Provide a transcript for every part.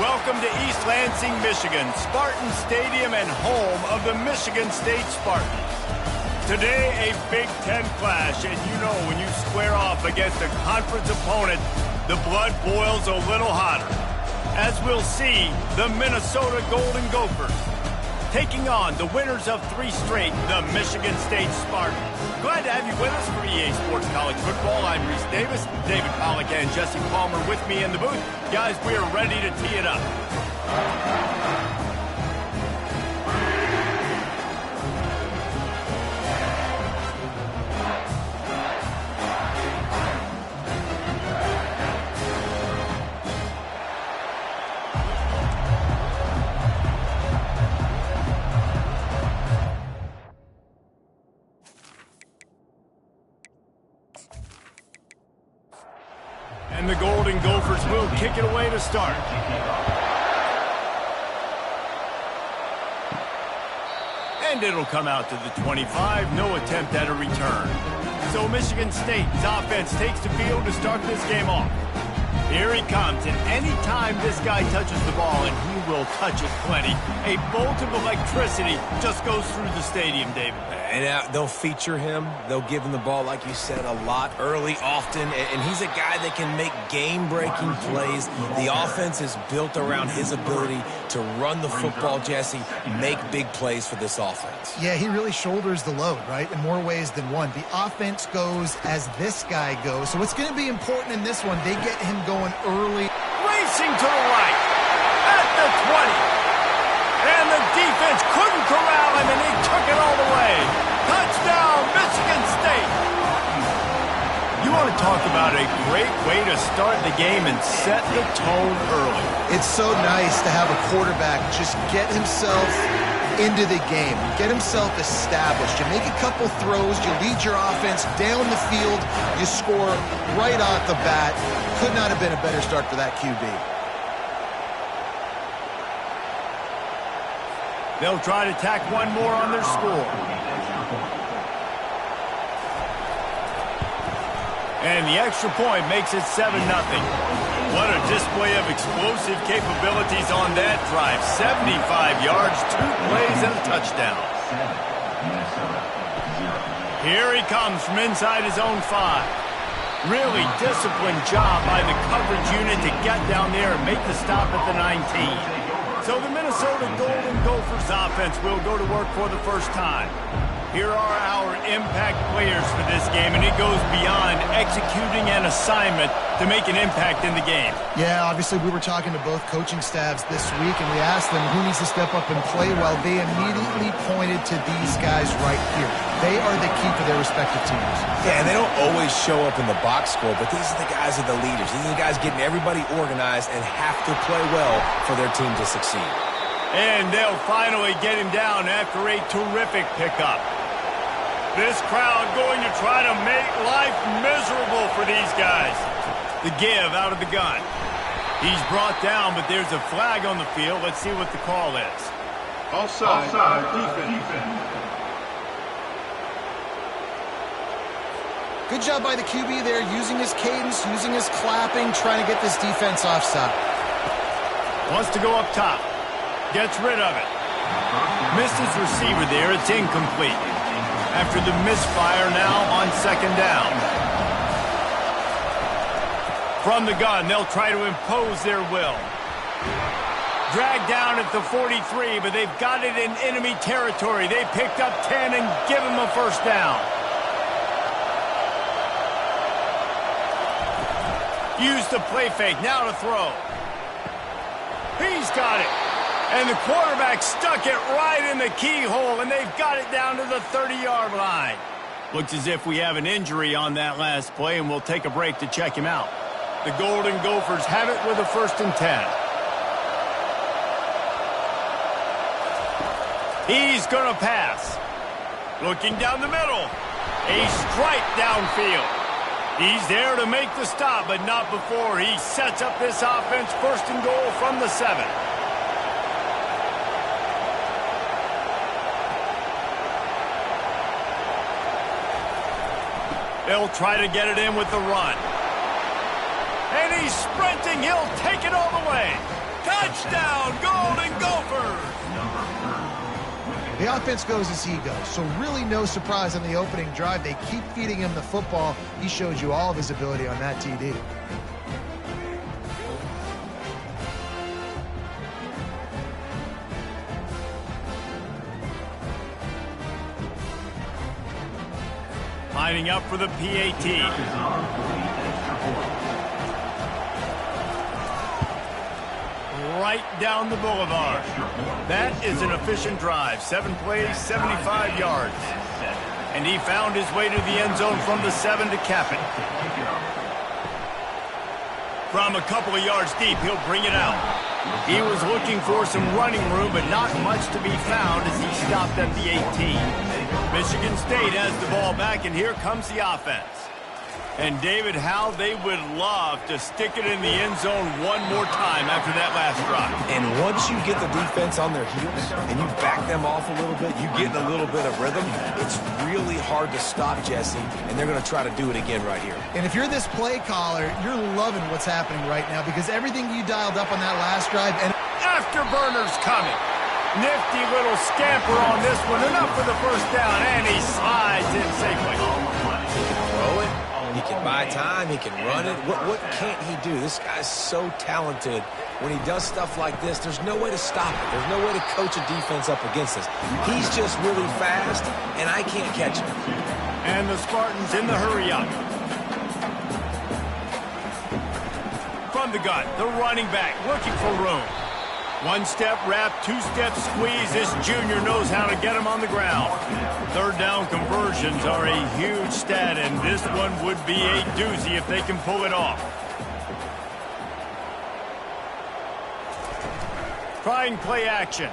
Welcome to East Lansing, Michigan, Spartan Stadium and home of the Michigan State Spartans. Today, a Big Ten clash, and you know when you square off against a conference opponent, the blood boils a little hotter. As we'll see, the Minnesota Golden Gophers taking on the winners of 3 straight, the Michigan State Spartans. Glad to have you with us for EA Sports College Football. I'm Reese Davis, David Pollack and Jesse Palmer with me in the booth. Guys, we are ready to tee it up. And the Golden Gophers will kick it away to start. And it'll come out to the 25, no attempt at a return. So Michigan State's offense takes the field to start this game off. Here he comes, and anytime this guy touches the ball, and he will touch it plenty, a bolt of electricity just goes through the stadium, David. And they'll feature him. They'll give him the ball, like you said, a lot, early, often. And he's a guy that can make game-breaking plays. The offense is built around his ability to run the football, Jesse, make big plays for this offense. Yeah, he really shoulders the load, right, in more ways than one. The offense goes as this guy goes. So it's going to be important in this one. They get him going early. Racing to the right at the 20. And the defense couldn't corral him, and he took it all the way. Touchdown, Michigan State. You want to talk about a great way to start the game and set the tone early. It's so nice to have a quarterback just get himself into the game, get himself established. You make a couple throws, you lead your offense down the field, you score right off the bat. Could not have been a better start for that QB. They'll try to tack one more on their score. And the extra point makes it 7-0. What a display of explosive capabilities on that drive. 75 yards, 2 plays, and a touchdown. Here he comes from inside his own 5. Really disciplined job by the coverage unit to get down there and make the stop at the 19. So the Minnesota Golden Gophers offense will go to work for the first time. Here are our impact players for this game, and it goes beyond executing an assignment to make an impact in the game. Yeah, obviously we were talking to both coaching staffs this week, and we asked them who needs to step up and play well. They immediately pointed to these guys right here. They are the key for their respective teams. Yeah, and they don't always show up in the box score, but these are the guys that are the leaders. These are the guys getting everybody organized and have to play well for their team to succeed. And they'll finally get him down after a terrific pickup. This crowd going to try to make life miserable for these guys. The give out of the gun. He's brought down, but there's a flag on the field. Let's see what the call is. Offside, defense. Good job by the QB there, using his cadence, using his clapping, trying to get this defense offside. Wants to go up top. Gets rid of it. Missed his receiver there. It's incomplete. After the misfire now on 2nd down. From the gun, they'll try to impose their will. Dragged down at the 43, but they've got it in enemy territory. They picked up 10 and give him a first down. Use the play fake, now to throw. He's got it. And the quarterback stuck it right in the keyhole, and they've got it down to the 30-yard line. Looks as if we have an injury on that last play, and we'll take a break to check him out. The Golden Gophers have it with a 1st and 10. He's going to pass. Looking down the middle. A strike downfield. He's there to make the stop, but not before he sets up this offense 1st and goal from the 7. They'll try to get it in with the run. And he's sprinting. He'll take it all the way. Touchdown, Golden Gophers! The offense goes as he goes, so really no surprise on the opening drive. They keep feeding him the football. He showed you all of his ability on that TD. Lining up for the PAT. Right down the boulevard. That is an efficient drive. 7 plays, 75 yards. And he found his way to the end zone from the 7 to cap it. From a couple of yards deep, he'll bring it out. He was looking for some running room, but not much to be found as he stopped at the 18. Michigan State has the ball back, and here comes the offense. And David, how they would love to stick it in the end zone one more time after that last drive. And once you get the defense on their heels and you back them off a little bit, you get in a little bit of rhythm, it's really hard to stop Jesse, and they're going to try to do it again right here. And if you're this play caller, you're loving what's happening right now because everything you dialed up on that last drive and Afterburner's coming. Nifty little scamper on this one, enough for the first down, and he slides in safely. He can throw it. He can buy time. He can run it. What can't he do? This guy's so talented. When he does stuff like this, there's no way to stop it. There's no way to coach a defense up against this. He's just really fast, and I can't catch him. And the Spartans in the hurry up. From the gun, the running back looking for room. One-step wrap, two-step squeeze. This junior knows how to get him on the ground. Third down conversions are a huge stat, and this one would be a doozy if they can pull it off. Trying play action.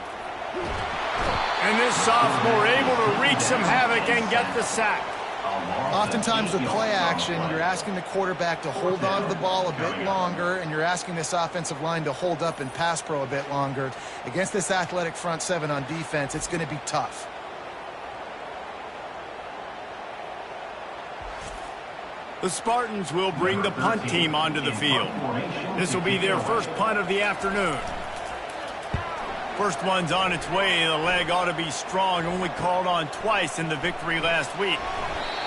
And this sophomore able to wreak some havoc and get the sack. oftentimes with play action, you're asking the quarterback to hold on to the ball a bit longer, and you're asking this offensive line to hold up and pass pro a bit longer. Against this athletic front seven on defense, it's going to be tough. The Spartans will bring the punt team onto the field. This will be their first punt of the afternoon. First one's on its way. The leg ought to be strong, only called on twice in the victory last week.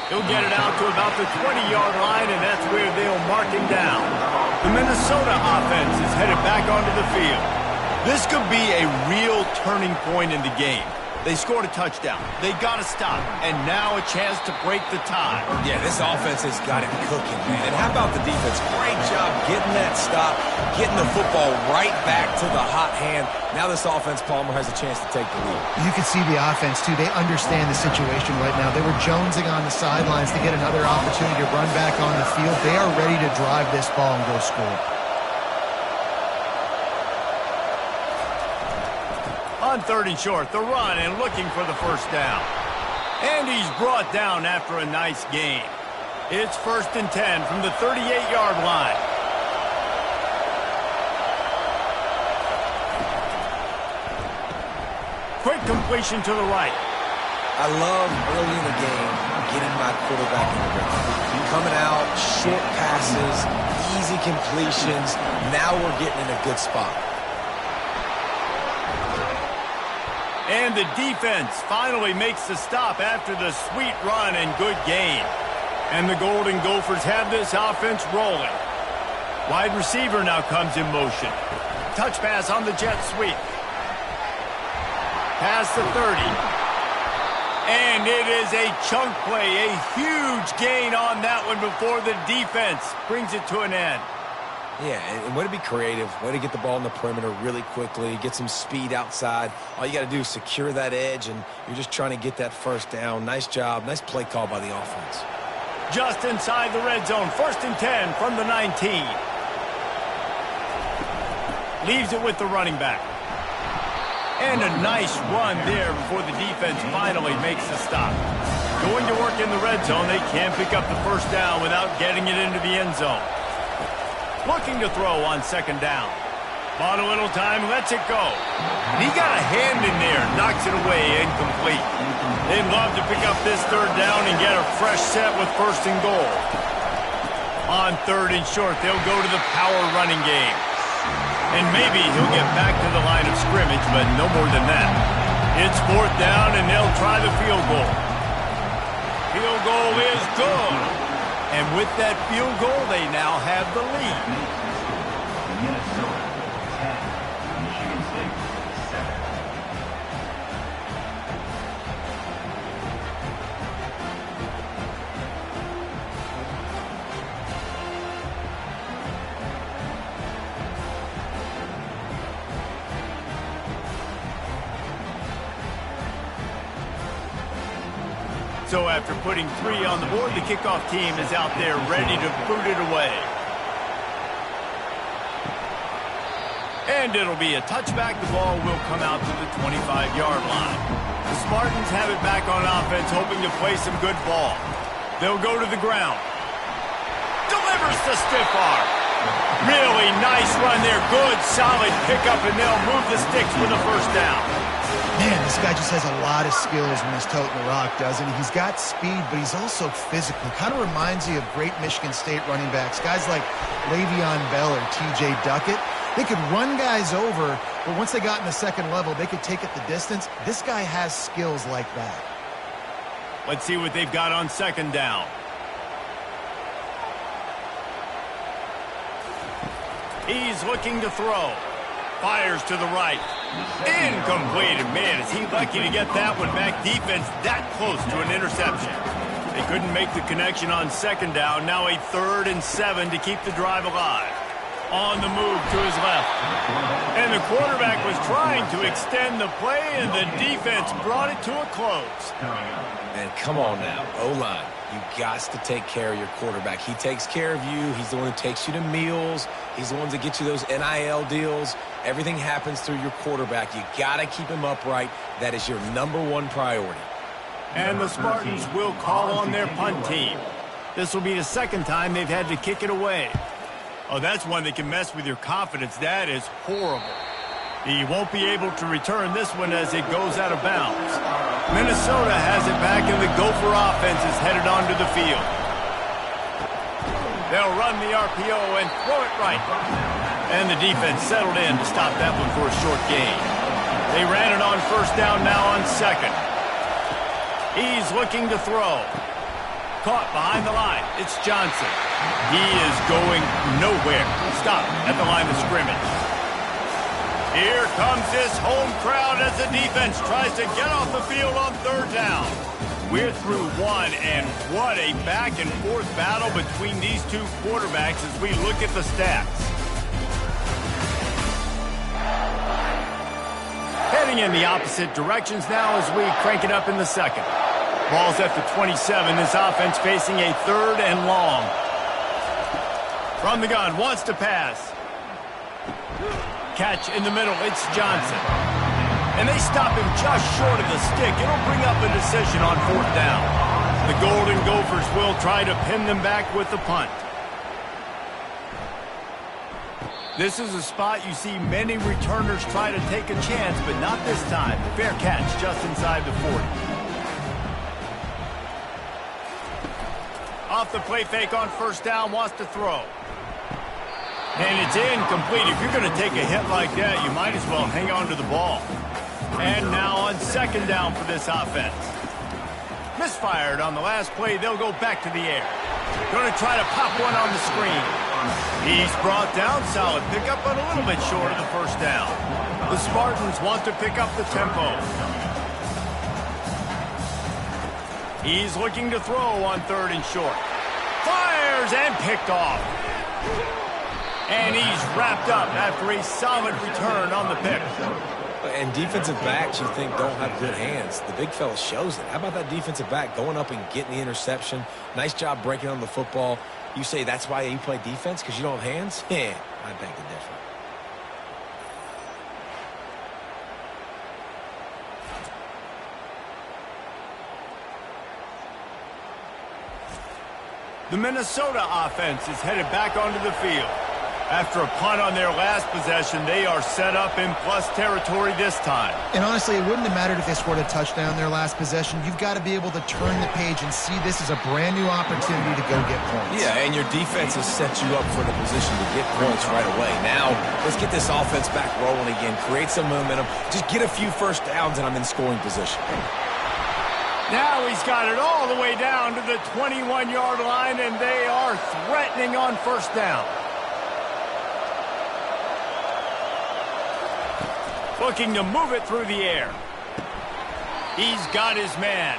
He'll get it out to about the 20-yard line, and that's where they'll mark him down. The Minnesota offense is headed back onto the field. This could be a real turning point in the game. They scored a touchdown. They got to stop. And now a chance to break the tie. Yeah, this offense has got it cooking, man. And how about the defense? Great job getting that stop, getting the football right back to the hot hand. Now this offense, Palmer, has a chance to take the lead. You can see the offense, too. They understand the situation right now. They were jonesing on the sidelines to get another opportunity to run back on the field. They are ready to drive this ball and go score. On third and short, the run and looking for the first down. And he's brought down after a nice gain. It's 1st and 10 from the 38-yard line. Quick completion to the right. I love early in the game getting my quarterback in the rhythm. Coming out, short passes, easy completions. Now we're getting in a good spot. And the defense finally makes the stop after the sweet run and good gain. And the Golden Gophers have this offense rolling. Wide receiver now comes in motion. Touch pass on the jet sweep. Past the 30. And it is a chunk play, a huge gain on that one before the defense brings it to an end. Yeah, and way to be creative, way to get the ball in the perimeter really quickly, get some speed outside. All you got to do is secure that edge, and you're just trying to get that first down. Nice job, nice play call by the offense. Just inside the red zone, 1st and 10 from the 19. Leaves it with the running back. And a nice run there before the defense finally makes the stop. Going to work in the red zone, they can't pick up the first down without getting it into the end zone. Looking to throw on 2nd down. Bought a little time, lets it go. And he got a hand in there, knocks it away, incomplete. They'd love to pick up this 3rd down and get a fresh set with 1st and goal. On 3rd and short, they'll go to the power running game. And maybe he'll get back to the line of scrimmage, but no more than that. It's 4th down, and they'll try the field goal. Field goal is good. And with that field goal, they now have the lead. Minnesota 10, Michigan State 7. So after putting 3 on the board, the kickoff team is out there ready to boot it away. And it'll be a touchback. The ball will come out to the 25-yard line. The Spartans have it back on offense, hoping to play some good ball. They'll go to the ground. Delivers the stiff arm. Really nice run there. Good, solid pickup, and they'll move the sticks for the first down. Man, this guy just has a lot of skills when he's toting the rock, doesn't he? He's got speed, but he's also physical. Kind of reminds you of great Michigan State running backs. Guys like Le'Veon Bell or T.J. Duckett. They could run guys over, but once they got in the second level, they could take it the distance. This guy has skills like that. Let's see what they've got on 2nd down. He's looking to throw. Fires to the right. Incomplete. And man, is he lucky to get that one back. Defense that close to an interception. They couldn't make the connection on 2nd down. Now a 3rd and 7 to keep the drive alive. On the move to his left. And the quarterback was trying to extend the play, and the defense brought it to a close. And come on now, O-line. You got to take care of your quarterback. He takes care of you. He's the one who takes you to meals. He's the one that gets you those NIL deals. Everything happens through your quarterback. You got to keep him upright. That is your #1 priority. And the Spartans will call on their punt team. This will be the 2nd time they've had to kick it away. Oh, that's one that can mess with your confidence. That is horrible. He won't be able to return this one as it goes out of bounds. Minnesota has it back, and the Gopher offense is headed onto the field. They'll run the RPO and throw it right. And the defense settled in to stop that one for a short gain. They ran it on 1st down, now on 2nd. He's looking to throw. Caught behind the line. It's Johnson. He is going nowhere. Stop at the line of scrimmage. Here comes this home crowd as the defense tries to get off the field on 3rd down. We're through 1, and what a back-and-forth battle between these two quarterbacks as we look at the stats. Heading in the opposite directions now as we crank it up in the 2nd. Ball's at the 27. This offense facing a 3rd and long. From the gun, wants to pass. Catch in the middle, it's Johnson. And they stop him just short of the stick. It'll bring up a decision on 4th down. The Golden Gophers will try to pin them back with the punt. This is a spot you see many returners try to take a chance, but not this time. Fair catch just inside the 40. Off the play fake on 1st down, wants to throw. And it's incomplete. If you're going to take a hit like that, you might as well hang on to the ball. And now on 2nd down for this offense. Misfired on the last play. They'll go back to the air. Going to try to pop one on the screen. He's brought down. Solid pickup, but a little bit short of the 1st down. The Spartans want to pick up the tempo. He's looking to throw on 3rd and short. Fires and picked off. And he's wrapped up after a solid return on the pick. And defensive backs you think don't have good hands. The big fella shows it. How about that defensive back going up and getting the interception? Nice job breaking on the football. You say that's why you play defense, because you don't have hands? Yeah, I beg to differ. The Minnesota offense is headed back onto the field. After a punt on their last possession, they are set up in plus territory this time. And honestly, it wouldn't have mattered if they scored a touchdown their last possession. You've got to be able to turn the page and see this as a brand new opportunity to go get points. Yeah, and your defense has set you up for the position to get points right away. Now, let's get this offense back rolling again, create some momentum, just get a few first downs, and I'm in scoring position. Now he's got it all the way down to the 21-yard line, and they are threatening on first down. Looking to move it through the air. He's got his man.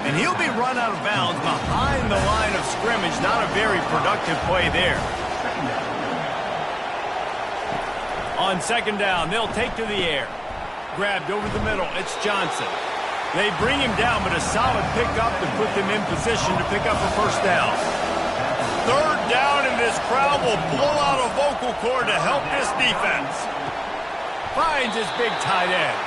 And he'll be run out of bounds behind the line of scrimmage. Not a very productive play there. On second down, they'll take to the air. Grabbed over the middle. It's Johnson. They bring him down, but a solid pickup to put them in position to pick up a first down. Third down, and this crowd will blow out a vocal cord to help this defense. Finds his big tight end.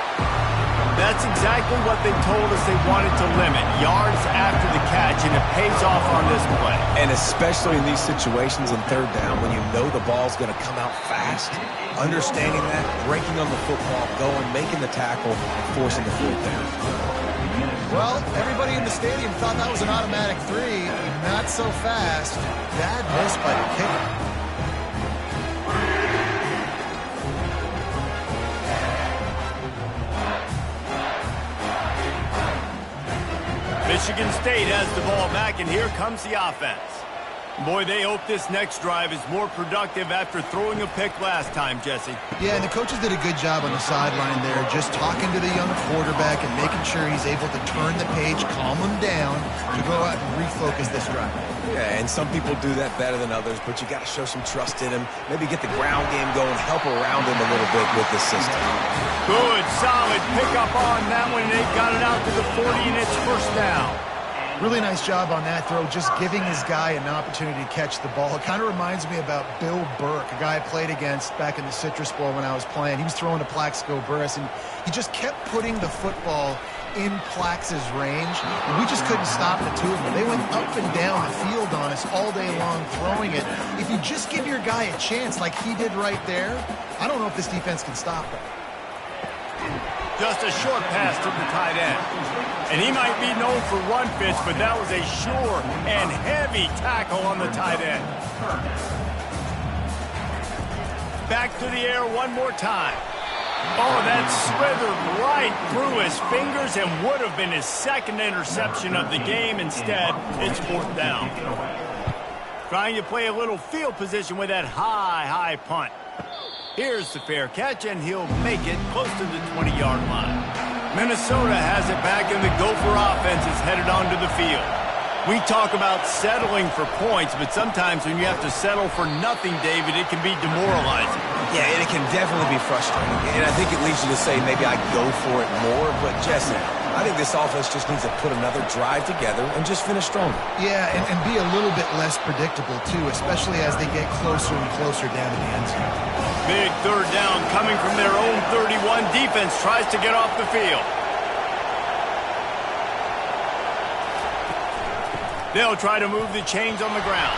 That's exactly what they told us they wanted to limit. Yards after the catch, and it pays off on this play. And especially in these situations in third down when you know the ball's going to come out fast. Understanding that, breaking on the football, going, making the tackle, and forcing the fourth down. Well, everybody in the stadium thought that was an automatic 3. Not so fast. Bad miss by the kicker. Michigan State has the ball back, and here comes the offense. Boy, they hope this next drive is more productive after throwing a pick last time, Jesse. Yeah, and the coaches did a good job on the sideline there, just talking to the young quarterback and making sure he's able to turn the page, calm him down, to go out and refocus this drive. Yeah, and some people do that better than others, but you got to show some trust in him. Maybe get the ground game going, help around him a little bit with this system. Good, solid pickup on that one. They got it out to the 40, and it's first down. Really nice job on that throw, just giving his guy an opportunity to catch the ball. It kind of reminds me about Bill Burke, a guy I played against back in the Citrus Bowl when I was playing. He was throwing to Plaxico Burress, and he just kept putting the football in Plax's range, and we just couldn't stop the two of them. They went up and down the field on us all day long throwing it. If you just give your guy a chance like he did right there, I don't know if this defense can stop it. Just a short pass to the tight end. And he might be known for run fits, but that was a sure and heavy tackle on the tight end. Back to the air one more time. Oh, that slithered right through his fingers and would have been his second interception of the game. Instead, it's fourth down. Trying to play a little field position with that high punt. Here's the fair catch, and he'll make it close to the 20-yard line. Minnesota has it back, and the Gopher offense is headed onto the field. We talk about settling for points, but sometimes when you have to settle for nothing, David, it can be demoralizing. Yeah, and it can definitely be frustrating. And I think it leads you to say maybe I go for it more. But, Jesse, I think this offense just needs to put another drive together and just finish stronger. Yeah, and be a little bit less predictable, too, especially as they get closer and closer down to the end zone. Big third down coming from their own 31. Defense tries to get off the field. They'll try to move the chains on the ground.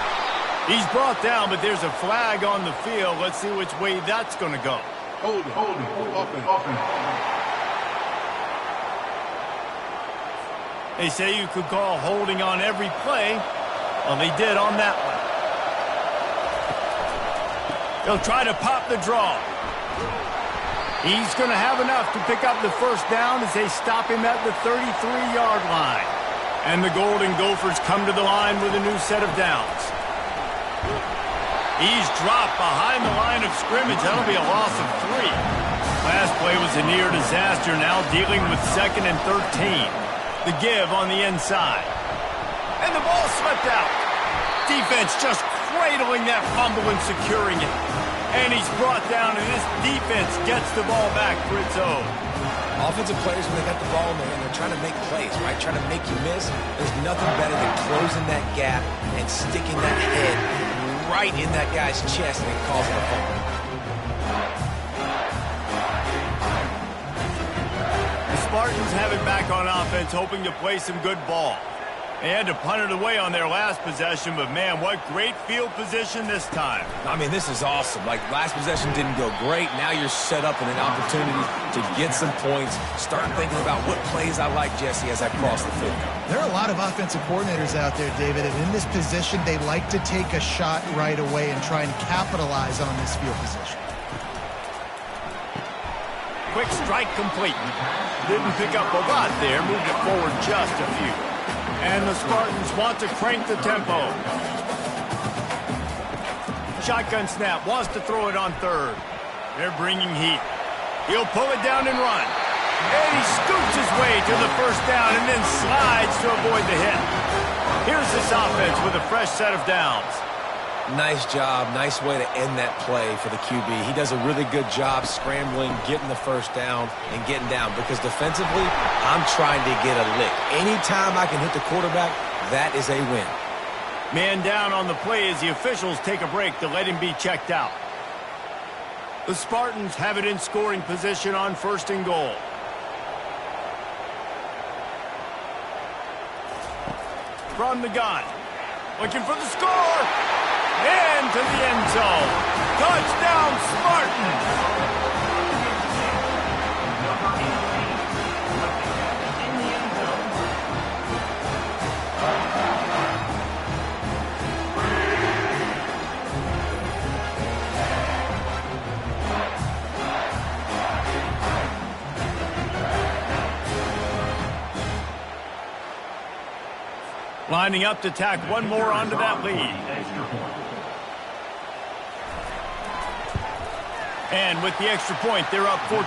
He's brought down, but there's a flag on the field. Let's see which way that's going to go. Hold it. Offense. They say you could call holding on every play. Well, they did on that one. They'll try to pop the draw. He's going to have enough to pick up the first down as they stop him at the 33-yard line. And the Golden Gophers come to the line with a new set of downs. He's dropped behind the line of scrimmage. That'll be a loss of 3. Last play was a near disaster, now dealing with 2nd and 13. The give on the inside. And the ball slipped out. Defense just cradling that fumble and securing it. And he's brought down, and this defense gets the ball back for its own. Offensive players, when they got the ball in there and they're trying to make plays, right? Trying to make you miss. There's nothing better than closing that gap and sticking that head right in that guy's chest and causing a fumble. The Spartans have it back on offense, hoping to play some good ball. They had to punt it away on their last possession, but man, what great field position this time. I mean, this is awesome. Like, last possession didn't go great. Now you're set up in an opportunity to get some points. Start thinking about what plays I like, Jesse, as I cross the field. There are a lot of offensive coordinators out there, David, and in this position, they like to take a shot right away and try and capitalize on this field position. Quick strike complete. Didn't pick up a lot there, moved it forward just a few. And the Spartans want to crank the tempo. Shotgun snap, wants to throw it on third. They're bringing heat. He'll pull it down and run. And he scoots his way to the first down and then slides to avoid the hit. Here's this offense with a fresh set of downs. Nice job. Nice way to end that play for the QB. He does a really good job scrambling, getting the first down, and getting down. Because defensively, I'm trying to get a lick. Anytime I can hit the quarterback, that is a win. Man down on the play as the officials take a break to let him be checked out. The Spartans have it in scoring position on 1st and goal. From the gun. Looking for the score. And to the end zone. Touchdown, Spartans! Lining up to tack one more onto that lead. And with the extra point, they're up 14-10.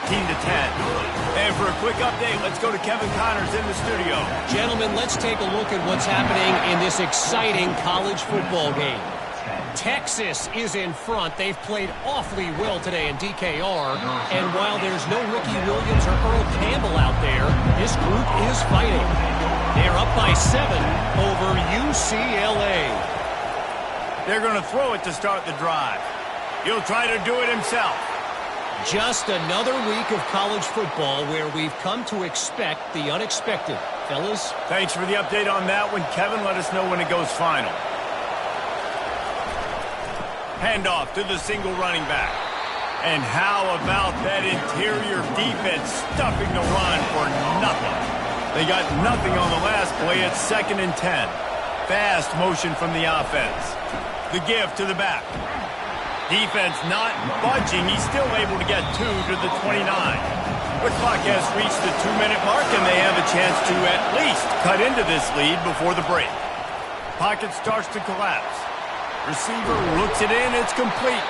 And for a quick update, let's go to Kevin Connors in the studio. Gentlemen, let's take a look at what's happening in this exciting college football game. Texas is in front. They've played awfully well today in DKR. And while there's no Ricky Williams or Earl Campbell out there, this group is fighting. They're up by 7 over UCLA. They're going to throw it to start the drive. He'll try to do it himself. Just another week of college football where we've come to expect the unexpected. Fellas? Thanks for the update on that one, Kevin. Let us know when it goes final. Handoff to the single running back. And how about that interior defense stuffing the run for nothing? They got nothing on the last play. It's 2nd and 10. Fast motion from the offense. The give to the back. Defense not budging. He's still able to get 2 to the 29. The clock has reached the 2-minute mark, and they have a chance to at least cut into this lead before the break. Pocket starts to collapse. Receiver looks it in. It's complete.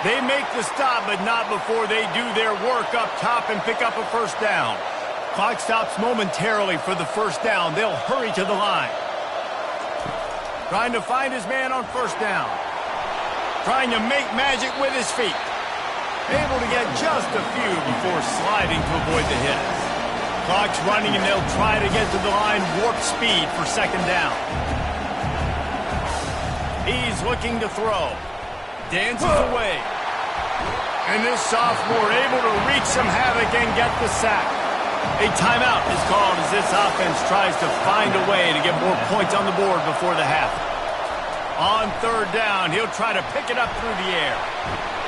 They make the stop, but not before they do their work up top and pick up a first down. Clock stops momentarily for the first down. They'll hurry to the line. Trying to find his man on first down. Trying to make magic with his feet. Able to get just a few before sliding to avoid the hits. Clock's running and they'll try to get to the line warp speed for 2nd down. He's looking to throw. Dances away. And this sophomore able to wreak some havoc and get the sack. A timeout is called as this offense tries to find a way to get more points on the board before the half. On 3rd down, he'll try to pick it up through the air.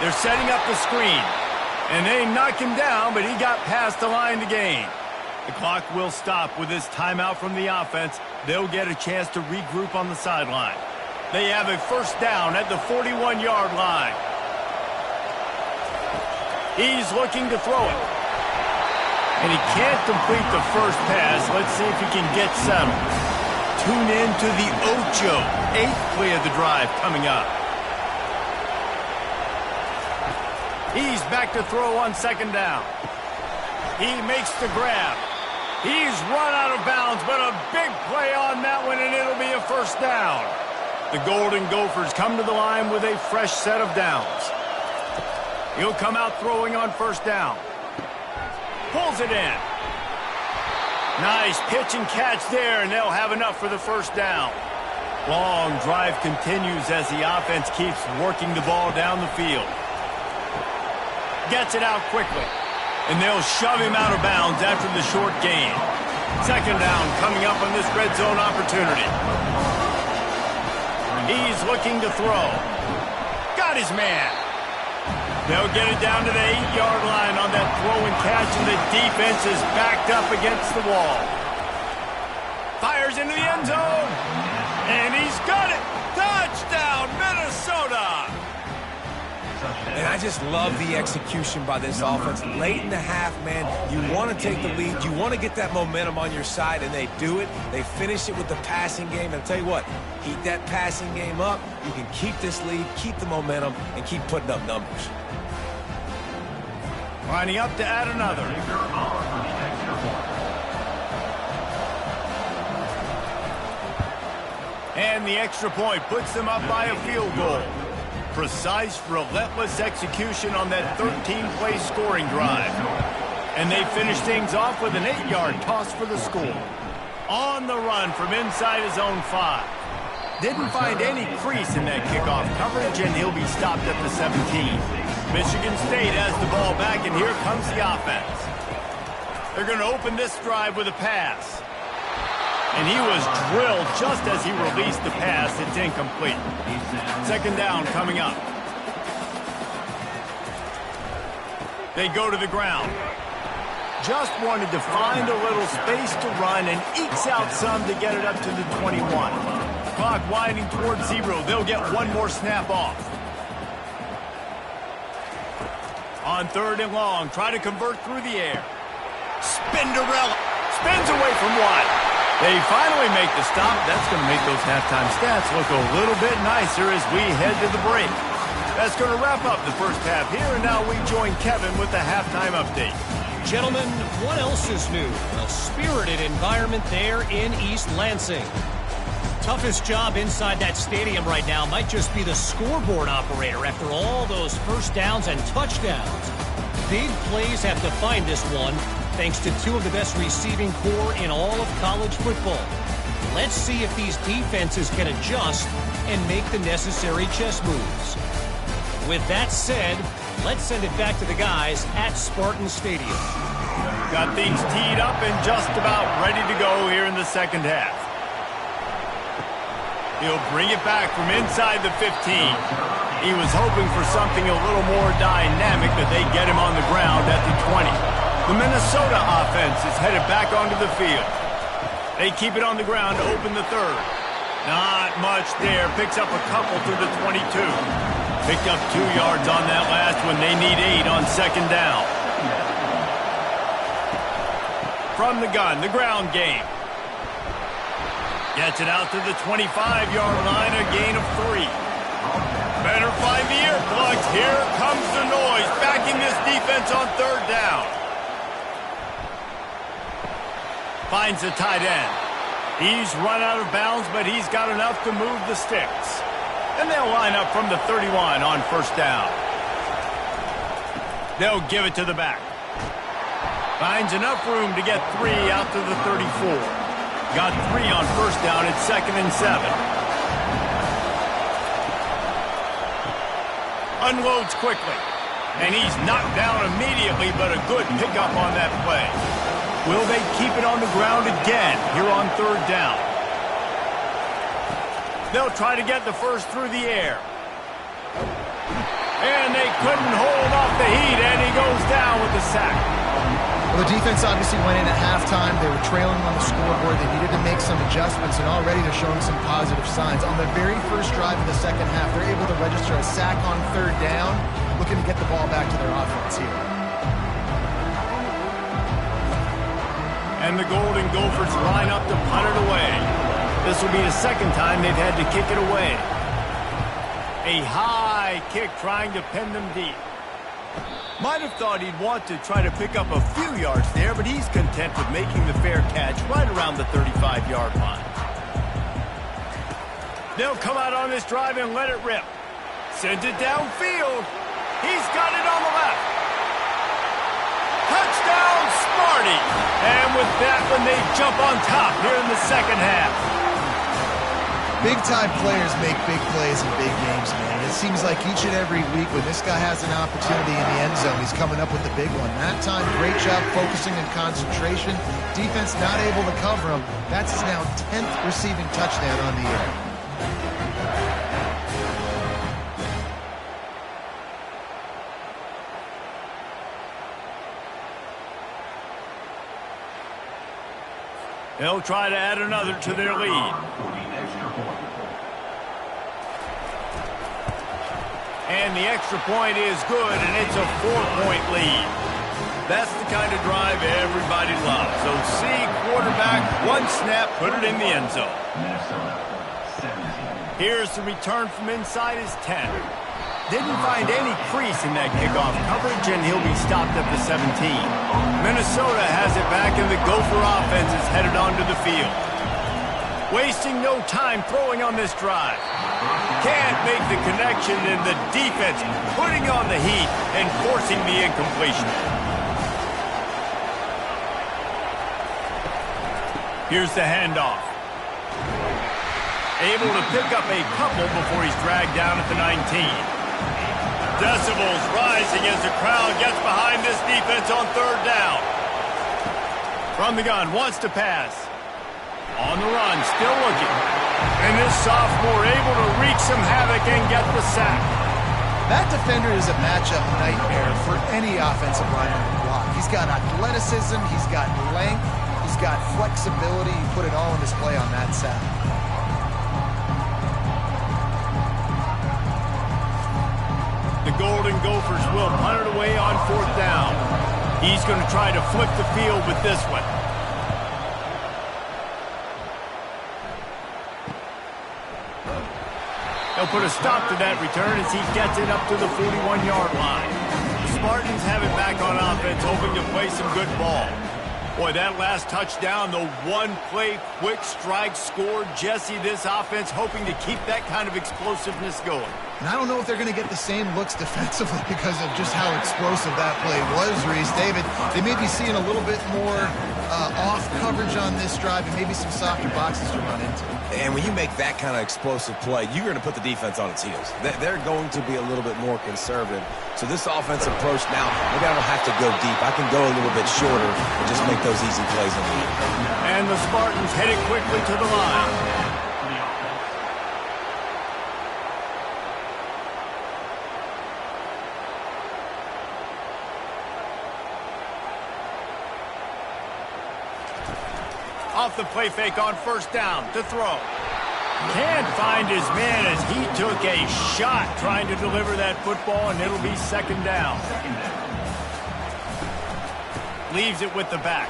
They're setting up the screen. And they knock him down, but he got past the line to gain. The clock will stop with this timeout from the offense. They'll get a chance to regroup on the sideline. They have a first down at the 41-yard line. He's looking to throw it. And he can't complete the first pass. Let's see if he can get settled. Tune in to the Ocho. 8th play of the drive coming up. He's back to throw on 2nd down. He makes the grab. He's run out of bounds, but a big play on that one, and it'll be a first down. The Golden Gophers come to the line with a fresh set of downs. He'll come out throwing on first down. Pulls it in. Nice pitch and catch there, and they'll have enough for the first down. Long drive continues as the offense keeps working the ball down the field. Gets it out quickly, and they'll shove him out of bounds after the short gain. Second down coming up on this red zone opportunity. He's looking to throw. Got his man. They'll get it down to the 8-yard line on that throw and catch, and the defense is backed up against the wall. Fires into the end zone, and he's got it. Touchdown, Minnesota! And I just love the execution by this offense. Late in the half, man, you want to take the lead. You want to get that momentum on your side, and they do it. They finish it with the passing game. And I'll tell you what, heat that passing game up. You can keep this lead, keep the momentum, and keep putting up numbers. Lining up to add another. And the extra point puts them up by a field goal. Precise, relentless execution on that 13-play scoring drive. And they finish things off with an 8-yard toss for the score. On the run from inside his own 5. Didn't find any crease in that kickoff coverage, and he'll be stopped at the 17. Michigan State has the ball back, and here comes the offense. They're going to open this drive with a pass. And he was drilled just as he released the pass. It's incomplete. Second down coming up. They go to the ground. Just wanted to find a little space to run and ekes out some to get it up to the 21. Clock winding towards 0. They'll get one more snap off. On third and long, try to convert through the air. Spinderella spins away from one. They finally make the stop. That's going to make those halftime stats look a little bit nicer as we head to the break. That's going to wrap up the first half here, and now we join Kevin with the halftime update. Gentlemen, what else is new? A spirited environment there in East Lansing. Toughest job inside that stadium right now might just be the scoreboard operator after all those first downs and touchdowns. Big plays have defined this one, thanks to two of the best receiving corps in all of college football. Let's see if these defenses can adjust and make the necessary chess moves. With that said, let's send it back to the guys at Spartan Stadium. Got things teed up and just about ready to go here in the second half. He'll bring it back from inside the 15. He was hoping for something a little more dynamic, but they get him on the ground at the 20. The Minnesota offense is headed back onto the field. They keep it on the ground to open the third. Not much there. Picks up a couple to the 22. Picked up 2 yards on that last one. They need 8 on second down. From the gun, the ground game. Gets it out to the 25-yard line, a gain of 3. Better find the earplugs. Here comes the noise, backing this defense on third down. Finds the tight end. He's run out of bounds, but he's got enough to move the sticks. And they'll line up from the 31 on first down. They'll give it to the back. Finds enough room to get 3 out to the 34. Got 3 on first down at 2nd and 7. Unloads quickly. And he's knocked down immediately, but a good pickup on that play. Will they keep it on the ground again here on third down? They'll try to get the first through the air. And they couldn't hold off the heat, and he goes down with the sack. Well, the defense obviously went in at halftime. They were trailing on the scoreboard. They needed to make some adjustments, and already they're showing some positive signs. On the very first drive of the second half, they're able to register a sack on third down, looking to get the ball back to their offense here. And the Golden Gophers line up to punt it away. This will be the second time they've had to kick it away. A high kick trying to pin them deep. Might have thought he'd want to try to pick up a few yards there, but he's content with making the fair catch right around the 35-yard line. They'll come out on this drive and let it rip. Sends it downfield. He's got it on the left. Touchdown, Sparty! And with that one, they jump on top here in the second half. Big-time players make big plays in big games, man. It seems like each and every week when this guy has an opportunity in the end zone, he's coming up with the big one. That time, great job focusing and concentration. Defense not able to cover him. That's his now 10th receiving touchdown on the year. They'll try to add another to their lead. And the extra point is good, and it's a 4-point lead. That's the kind of drive everybody loves. So see quarterback, one snap, put it in the end zone. Here's the return from inside his 10. Didn't find any crease in that kickoff coverage, and he'll be stopped at the 17. Minnesota has it back, and the Gopher offense is headed onto the field. Wasting no time throwing on this drive. Can't make the connection, and the defense putting on the heat and forcing the incompletion. Here's the handoff. Able to pick up a couple before he's dragged down at the 19. Decibels rising as the crowd gets behind this defense on third down. From the gun, wants to pass. On the run, still looking. And this sophomore able to wreak some havoc and get the sack. That defender is a matchup nightmare for any offensive lineman to block. He's got athleticism, he's got length, he's got flexibility. He put it all on display on that sack. The Golden Gophers will punt it away on fourth down. He's going to try to flip the field with this one. He'll put a stop to that return as he gets it up to the 41-yard line. The Spartans have it back on offense, hoping to play some good ball. Boy, that last touchdown, the one-play quick strike score. Jesse, this offense hoping to keep that kind of explosiveness going. And I don't know if they're going to get the same looks defensively because of just how explosive that play was, Reese. David, they may be seeing a little bit more off coverage on this drive and maybe some softer boxes to run into. And when you make that kind of explosive play, you're going to put the defense on its heels. They're going to be a little bit more conservative. So this offensive approach now, maybe I don't have to go deep. I can go a little bit shorter and just make those easy plays in the end. And the Spartans headed quickly to the line. Off the play fake on first down to throw. Can't find his man as he took a shot trying to deliver that football, and it'll be second down. Leaves it with the back.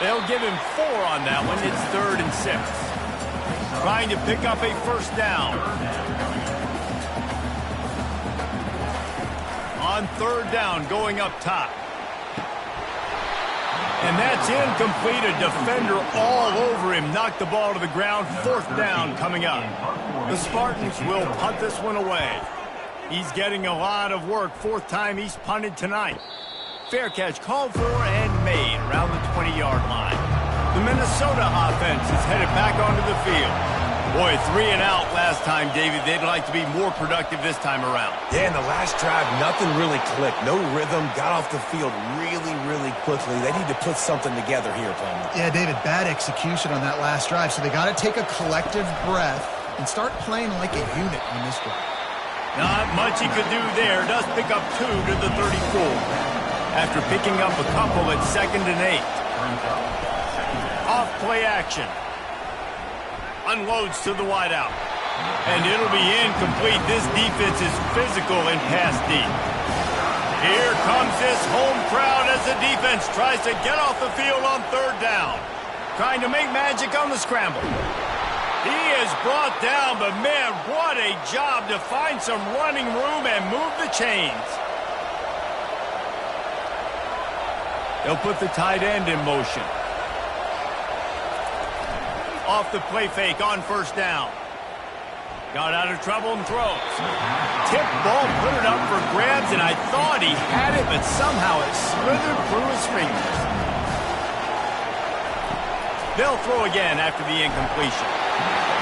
They'll give him 4 on that one. It's 3rd and 6. Trying to pick up a first down. On third down, going up top. And that's incomplete. A defender all over him. Knocked the ball to the ground. 4th down coming up. The Spartans will punt this one away. He's getting a lot of work. 4th time he's punted tonight. Fair catch called for and made around the 20-yard line. The Minnesota offense is headed back onto the field. Boy, 3 and out last time, David. They'd like to be more productive this time around. Yeah, in the last drive, nothing really clicked. No rhythm. Got off the field really quickly. They need to put something together here, Palmer. Yeah, David, bad execution on that last drive. So they got to take a collective breath and start playing like a unit on this drive. Not much he could do there. Does pick up 2 to the 34. After picking up a couple at 2nd and 8. Off play action. Unloads to the wideout. And it'll be incomplete. This defense is physical and pass deep. Here comes this home crowd as the defense tries to get off the field on 3rd down. Trying to make magic on the scramble. He is brought down, but man, what a job to find some running room and move the chains. They'll put the tight end in motion. Off the play fake on first down. Got out of trouble and throws. Tip ball, put it up for grabs, and I thought he had it, but somehow it slithered through his fingers. They'll throw again after the incompletion.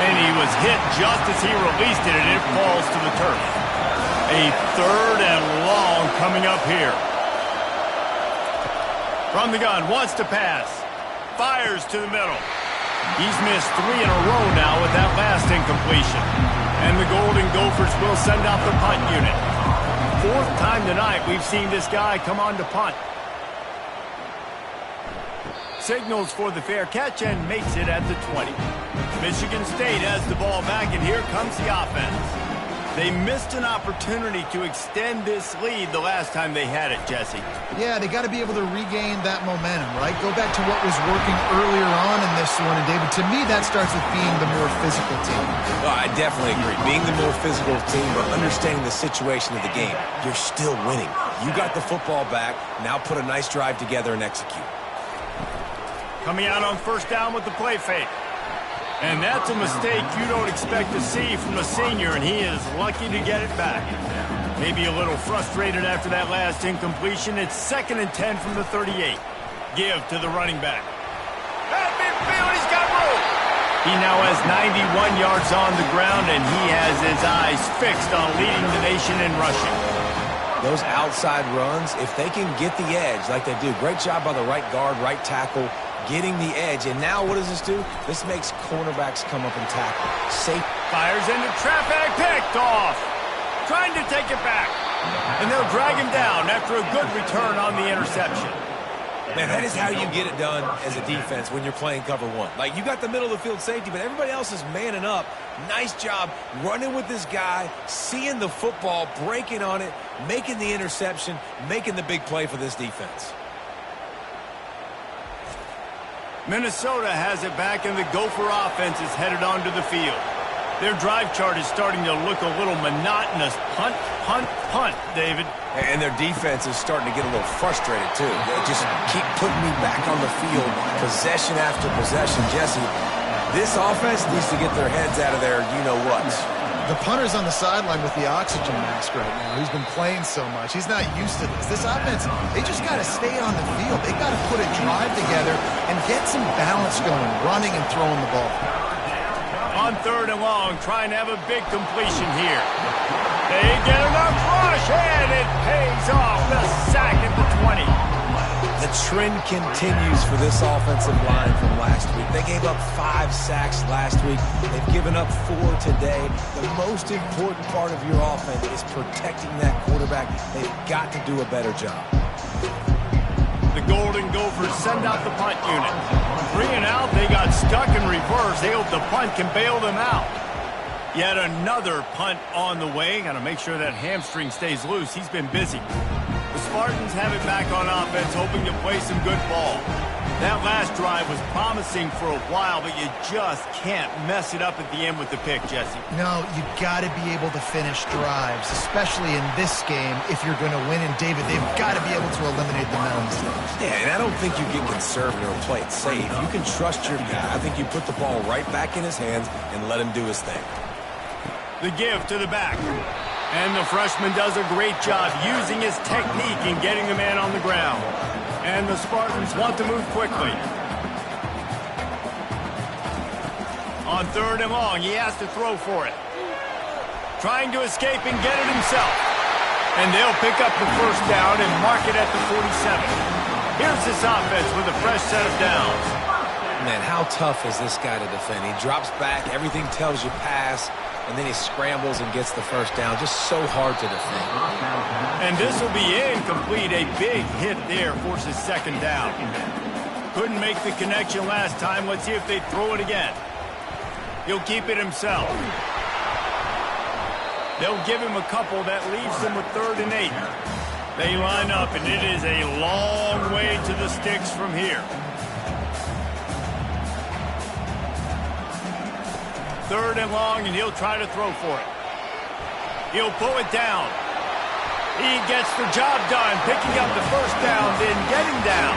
And he was hit just as he released it, and it falls to the turf. A 3rd and long coming up here. From the gun, wants to pass. Fires to the middle. He's missed 3 in a row now with that last incompletion. And the Golden Gophers will send out the punt unit. 4th time tonight we've seen this guy come on to punt. Signals for the fair catch and makes it at the 20. Michigan State has the ball back, and here comes the offense. They missed an opportunity to extend this lead the last time they had it, Jesse. Yeah, they got to be able to regain that momentum, right? Go back to what was working earlier on in this one. And, David, to me, that starts with being the more physical team. Well, I definitely agree. Being the more physical team, but understanding the situation of the game. You're still winning. You got the football back. Now put a nice drive together and execute. Coming out on 1st down with the play fake. And that's a mistake you don't expect to see from a senior, and he is lucky to get it back. Maybe a little frustrated after that last incompletion. It's 2nd and 10 from the 38. Give to the running back. At midfield, he's got room. He now has 91 yards on the ground, and he has his eyes fixed on leading the nation in rushing. Those outside runs, if they can get the edge like they do, great job by the right guard, right tackle, getting the edge. And now what does this do? This makes cornerbacks come up and tackle. Safe. Fires into traffic, picked off. Trying to take it back. And they'll drag him down after a good return on the interception. Man, that is how you get it done as a defense when you're playing cover 1. Like, you got the middle of the field safety, but everybody else is manning up. Nice job running with this guy, seeing the football, breaking on it, making the interception, making the big play for this defense. Minnesota has it back, and the Gopher offense is headed onto the field. Their drive chart is starting to look a little monotonous. Punt, punt, punt, David. And their defense is starting to get a little frustrated, too. They just keep putting me back on the field, possession after possession. Jesse, this offense needs to get their heads out of their you-know-whats. The punter's on the sideline with the oxygen mask right now. He's been playing so much. He's not used to this. This offense, they just got to stay on the field. They got to put a drive together and get some balance going, running and throwing the ball. On 3rd and long, trying to have a big completion here. They get enough rush, and it pays off. The sack at the 20. The trend continues for this offensive line from last week. They gave up 5 sacks last week. They've given up 4 today. The most important part of your offense is protecting that quarterback. They've got to do a better job. The Golden Gophers send out the punt unit. 3 and out, they got stuck in reverse. They hope the punt can bail them out. Yet another punt on the way. Got to make sure that hamstring stays loose. He's been busy. The Spartans have it back on offense, hoping to play some good ball. That last drive was promising for a while, but you just can't mess it up at the end with the pick, Jesse. No, you got to be able to finish drives, especially in this game. If you're going to win, and David, they've got to be able to eliminate the mental mistakes. Yeah, and I don't think you get conservative or play it safe. You can trust your guy. I think you put the ball right back in his hands and let him do his thing. The give to the back. And the freshman does a great job using his technique and getting the man on the ground. And the Spartans want to move quickly. On 3rd and long, he has to throw for it. Trying to escape and get it himself. And they'll pick up the 1st down and mark it at the 47. Here's this offense with a fresh set of downs. Man, how tough is this guy to defend? He drops back, everything tells you pass, and then he scrambles and gets the 1st down. Just so hard to defend. And this will be incomplete. A big hit there forces 2nd down. Couldn't make the connection last time. Let's see if they throw it again. He'll keep it himself. They'll give him a couple. That leaves them with 3rd and 8. They line up, and it is a long way to the sticks from here. 3rd and long, and he'll try to throw for it. He'll pull it down. He gets the job done, picking up the 1st down, then getting down.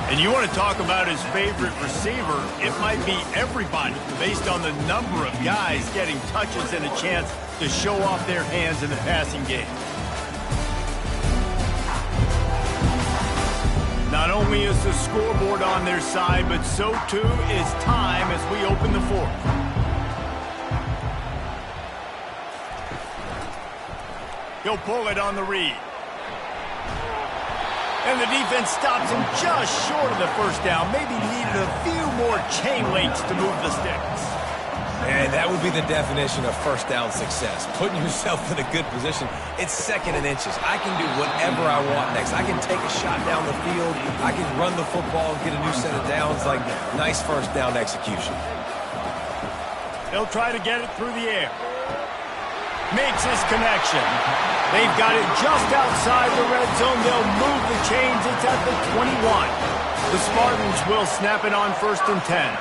And you want to talk about his favorite receiver, it might be everybody, based on the number of guys getting touches and a chance to show off their hands in the passing game. Not only is the scoreboard on their side, but so too is time as we open the fourth. He'll pull it on the read. And the defense stops him just short of the first down. Maybe needed a few more chain links to move the sticks. And that would be the definition of first down success. Putting yourself in a good position. It's second and inches. I can do whatever I want next. I can take a shot down the field. I can run the football and get a new set of downs. Like, nice first down execution. They'll try to get it through the air. Makes his connection. They've got it just outside the red zone. They'll move the chains. It's at the 21. The Spartans will snap it on 1st and 10.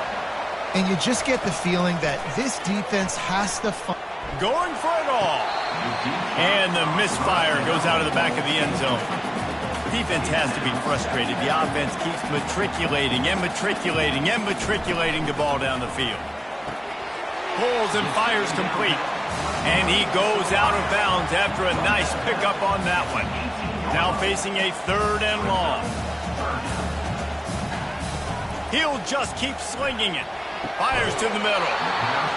And you just get the feeling that this defense has to find. Going for it all. And the misfire goes out of the back of the end zone. Defense has to be frustrated. The offense keeps matriculating and matriculating and matriculating the ball down the field. Pulls and fires complete. And he goes out of bounds after a nice pickup on that one. Now facing a 3rd and long. He'll just keep slinging it. Fires to the middle.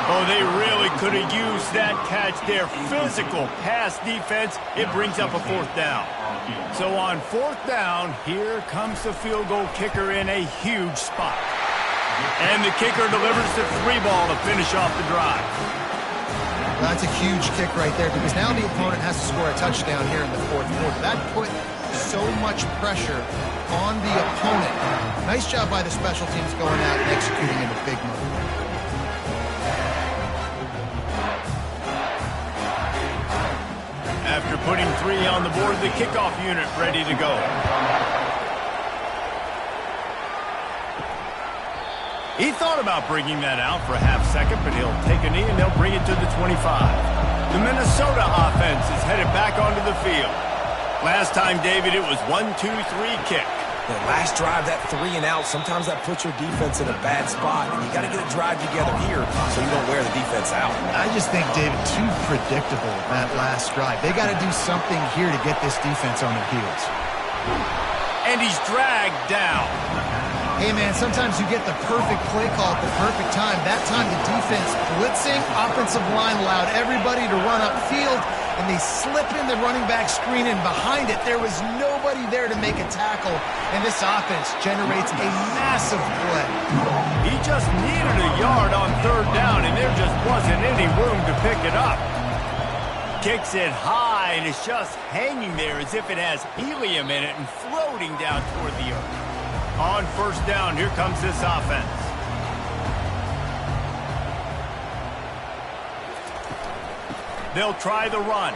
Oh, they really could have used that catch there. Physical pass defense. It brings up a 4th down. So on 4th down, here comes the field goal kicker in a huge spot. And the kicker delivers the 3 ball to finish off the drive. Well, that's a huge kick right there because now the opponent has to score a touchdown here in the 4th quarter. That put so much pressure on the opponent. Nice job by the special teams going out and executing in a big move. After putting 3 on the board, the kickoff unit ready to go. He thought about bringing that out for a half second, but he'll take a knee and they'll bring it to the 25. The Minnesota offense is headed back onto the field. Last time, David, it was 1-2-3 kick. The last drive, that 3 and out, sometimes that puts your defense in a bad spot, and you got to get a drive together here so you don't wear the defense out. I just think, David, too predictable that last drive. They got to do something here to get this defense on their heels. And he's dragged down. Hey, man, sometimes you get the perfect play call at the perfect time. That time the defense blitzing, offensive line allowed everybody to run upfield, and they slip in the running back screen, and behind it, there was nobody there to make a tackle, and this offense generates a massive play. He just needed a yard on 3rd down, and there just wasn't any room to pick it up. Kicks it high, and it's just hanging there as if it has helium in it and floating down toward the earth. On 1st down, here comes this offense. They'll try the run.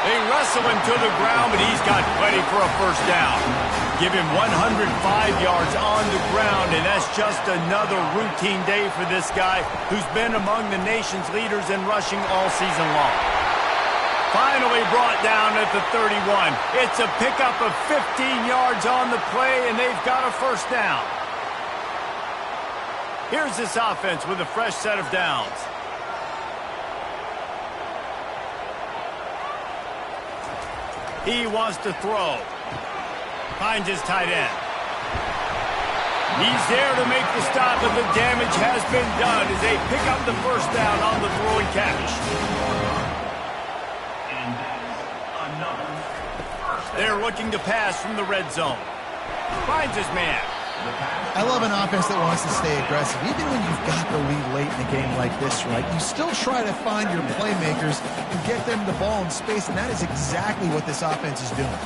They wrestle him to the ground, but he's got plenty for a 1st down. Give him 105 yards on the ground, and that's just another routine day for this guy who's been among the nation's leaders in rushing all season long. Finally brought down at the 31. It's a pickup of 15 yards on the play, and they've got a 1st down. Here's this offense with a fresh set of downs. He wants to throw. Finds his tight end. He's there to make the stop, but the damage has been done as they pick up the 1st down on the throw and catch. They're looking to pass from the red zone. Finds his man. I love an offense that wants to stay aggressive. Even when you've got the lead late in a game like this, right, you still try to find your playmakers and get them the ball in space, and that is exactly what this offense is doing.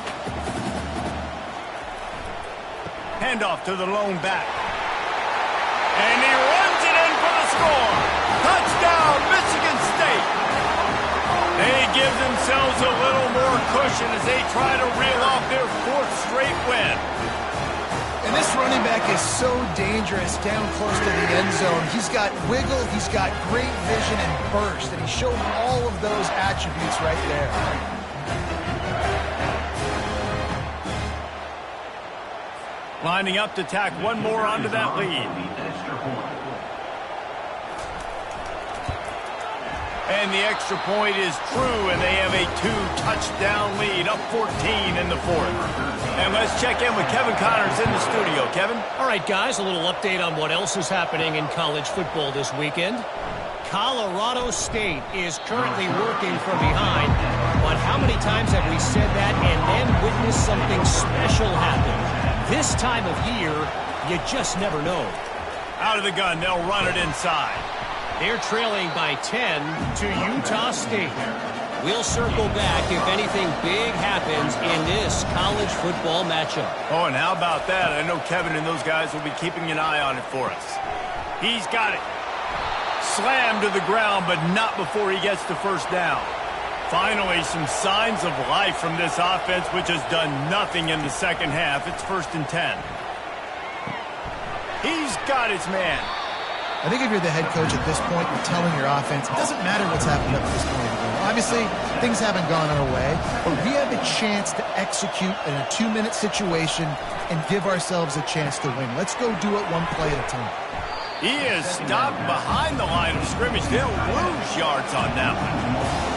Handoff to the lone back. And he runs it in for the score. Touchdown, Michigan State. They give themselves a little more cushion as they try to reel off their 4th straight win. And this running back is so dangerous down close to the end zone. He's got wiggle, he's got great vision and burst, and he showed all of those attributes right there. Lining up to tack one more onto that lead. And the extra point is true, and they have a 2-touchdown lead, up 14 in the fourth. And let's check in with Kevin Connors in the studio. Kevin? All right, guys, a little update on what else is happening in college football this weekend. Colorado State is currently working from behind, but how many times have we said that and then witnessed something special happen? This time of year, you just never know. Out of the gun, they'll run it inside. They're trailing by 10 to Utah State. We'll circle back if anything big happens in this college football matchup. Oh, and how about that? I know Kevin and those guys will be keeping an eye on it for us. He's got it. Slammed to the ground, but not before he gets the first down. Finally, some signs of life from this offense, which has done nothing in the second half. It's 1st and 10. He's got his man. I think if you're the head coach at this point, you're telling your offense, it doesn't matter what's happened up to this point of the game. Obviously, things haven't gone our way, but we have a chance to execute in a 2-minute situation and give ourselves a chance to win. Let's go do it one play at a time. He is stopped behind the line of scrimmage. They'll lose yards on that one.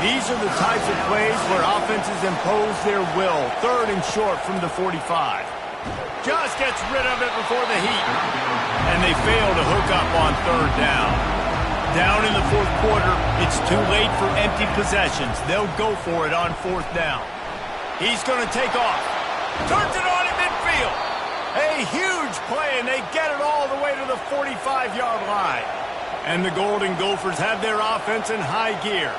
These are the types of plays where offenses impose their will. 3rd and short from the 45. Just gets rid of it before the heat. And they fail to hook up on 3rd down. Down in the 4th quarter, it's too late for empty possessions. They'll go for it on 4th down. He's going to take off. Turns it on at midfield. A huge play, and they get it all the way to the 45-yard line. And the Golden Gophers have their offense in high gear.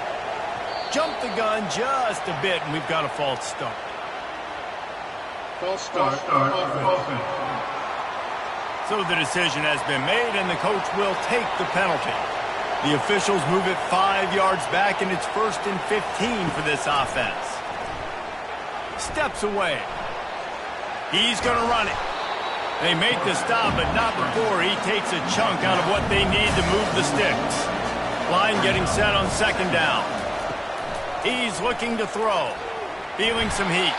Jump the gun just a bit, and we've got a false start. False start. Offense. So the decision has been made, and the coach will take the penalty. The officials move it 5 yards back, and it's 1st and 15 for this offense. Steps away. He's going to run it. They make the stop, but not before he takes a chunk out of what they need to move the sticks. Line getting set on 2nd down. He's looking to throw. Feeling some heat.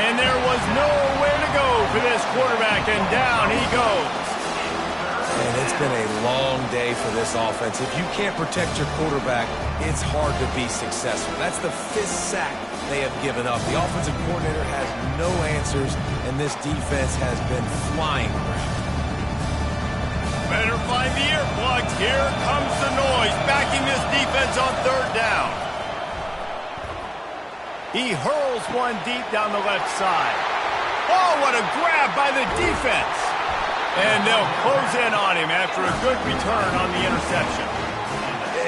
And there was nowhere to go for this quarterback, and down he goes. And it's been a long day for this offense. If you can't protect your quarterback, it's hard to be successful. That's the 5th sack they have given up. The offensive coordinator has no answers, and this defense has been flying around. Better find the earplugs. Here comes the noise, backing this defense on 3rd down. He hurls one deep down the left side. Oh, what a grab by the defense. And they'll close in on him after a good return on the interception.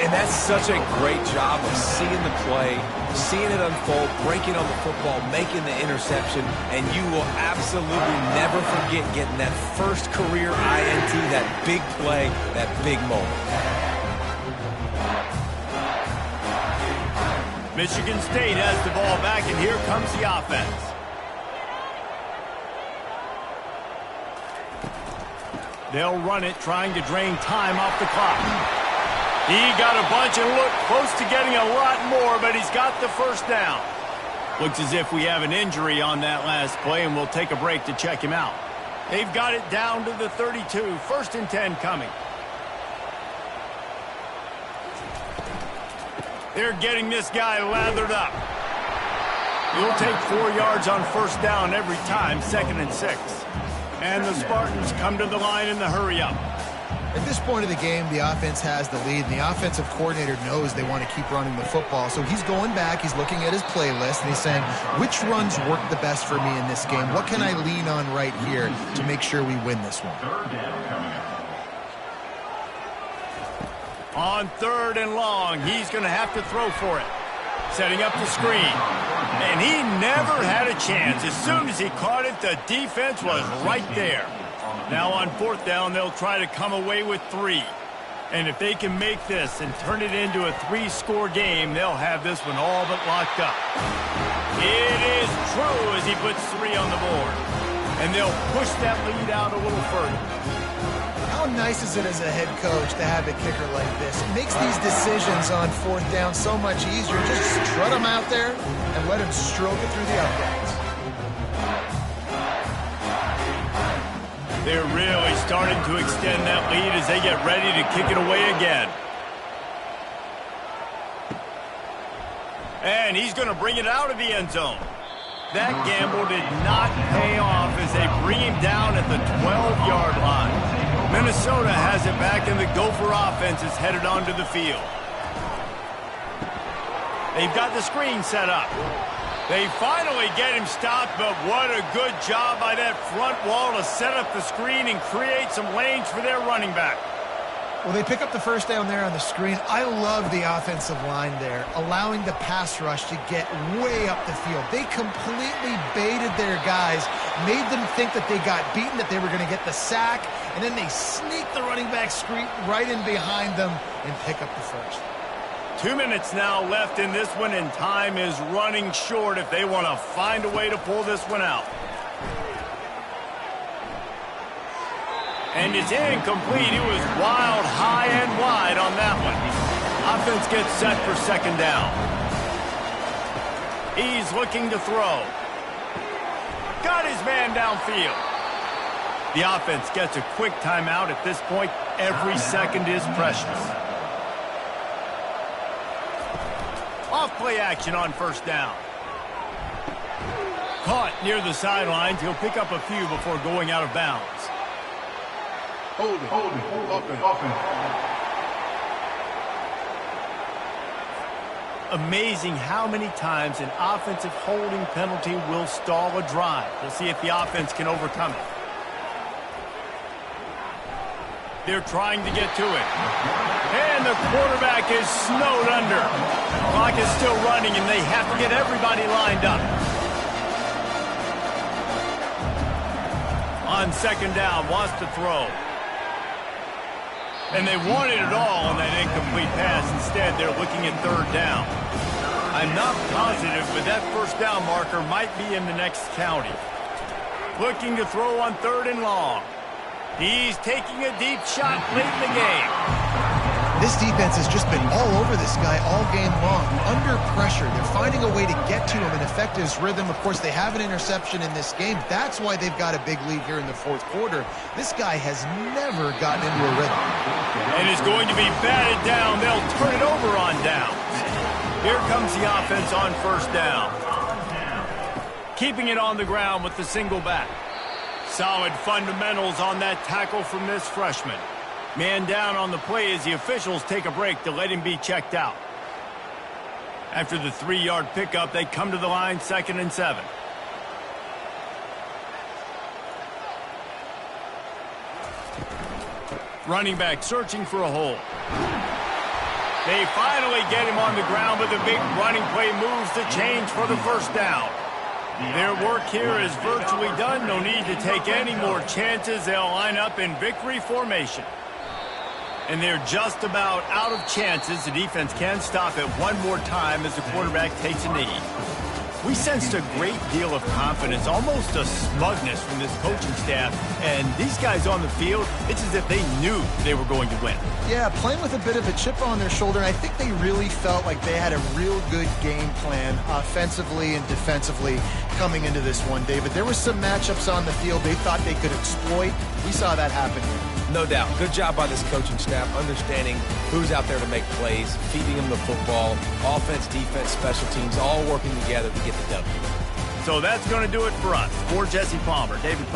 And that's such a great job of seeing the play, seeing it unfold, breaking on the football, making the interception, and you will absolutely never forget getting that first career INT, that big play, that big moment. Michigan State has the ball back, and here comes the offense. They'll run it, trying to drain time off the clock. He got a bunch and looked close to getting a lot more, but he's got the 1st down. Looks as if we have an injury on that last play, and we'll take a break to check him out. They've got it down to the 32. 1st and 10 coming. They're getting this guy lathered up. He'll take 4 yards on 1st down every time, 2nd and 6. And the Spartans come to the line in the hurry-up. At this point of the game, the offense has the lead, and the offensive coordinator knows they want to keep running the football. So he's going back, he's looking at his playlist, and he's saying, which runs work the best for me in this game? What can I lean on right here to make sure we win this one? On 3rd and long, he's going to have to throw for it. Setting up the screen. And he never had a chance. As soon as he caught it, the defense was right there. Now on 4th down, they'll try to come away with 3. And if they can make this and turn it into a 3-score game, they'll have this one all but locked up. It is true as he puts 3 on the board. And they'll push that lead out a little further. How nice is it as a head coach to have a kicker like this? It makes these decisions on 4th down so much easier. Just strut him out there and let him stroke it through the uprights. They're really starting to extend that lead as they get ready to kick it away again. And he's going to bring it out of the end zone. That gamble did not pay off as they bring him down at the 12-yard line. Minnesota has it back, and the Gopher offense is headed onto the field. They've got the screen set up. They finally get him stopped, but what a good job by that front wall to set up the screen and create some lanes for their running back. Well, they pick up the first down there on the screen. I love the offensive line there, allowing the pass rush to get way up the field. They completely baited their guys, made them think that they got beaten, that they were going to get the sack, and then they sneak the running back screen right in behind them and pick up the first. 2 minutes now left in this one, and time is running short if they want to find a way to pull this one out. And it's incomplete. He was wild, high, and wide on that one. Offense gets set for second down. He's looking to throw. Got his man downfield. The offense gets a quick timeout at this point. Every second is precious. Off-play action on first down. Caught near the sidelines. He'll pick up a few before going out of bounds. Hold it. Amazing how many times an offensive holding penalty will stall a drive. We'll see if the offense can overcome it. They're trying to get to it. And the quarterback is snowed under. Clock is still running, and they have to get everybody lined up. On second down, wants to throw. And they wanted it all on that incomplete pass. Instead, they're looking at third down. I'm not positive, but that first down marker might be in the next county. Looking to throw on third and long. He's taking a deep shot late in the game. This defense has just been all over this guy all game long. Under pressure, they're finding a way to get to him and affect his rhythm. Of course, they have an interception in this game. That's why they've got a big lead here in the fourth quarter. This guy has never gotten into a rhythm. And is going to be batted down. They'll turn it over on downs. Here comes the offense on first down. Keeping it on the ground with the single back. Solid fundamentals on that tackle from this freshman. Man down on the play as the officials take a break to let him be checked out. After the 3-yard pickup, they come to the line, 2nd and 7. Running back searching for a hole. They finally get him on the ground, but the big running play moves the chains for the first down. Their work here is virtually done. No need to take any more chances. They'll line up in victory formation. And they're just about out of chances. The defense can stop it one more time as the quarterback takes a knee. We sensed a great deal of confidence, almost a smugness from this coaching staff. And these guys on the field, it's as if they knew they were going to win. Yeah, playing with a bit of a chip on their shoulder. And I think they really felt like they had a real good game plan offensively and defensively coming into this one, David. There were some matchups on the field they thought they could exploit. We saw that happen here. No doubt. Good job by this coaching staff understanding who's out there to make plays, feeding them the football, offense, defense, special teams, all working together to get the W. So that's going to do it for us. For Jesse Palmer, David Palmer.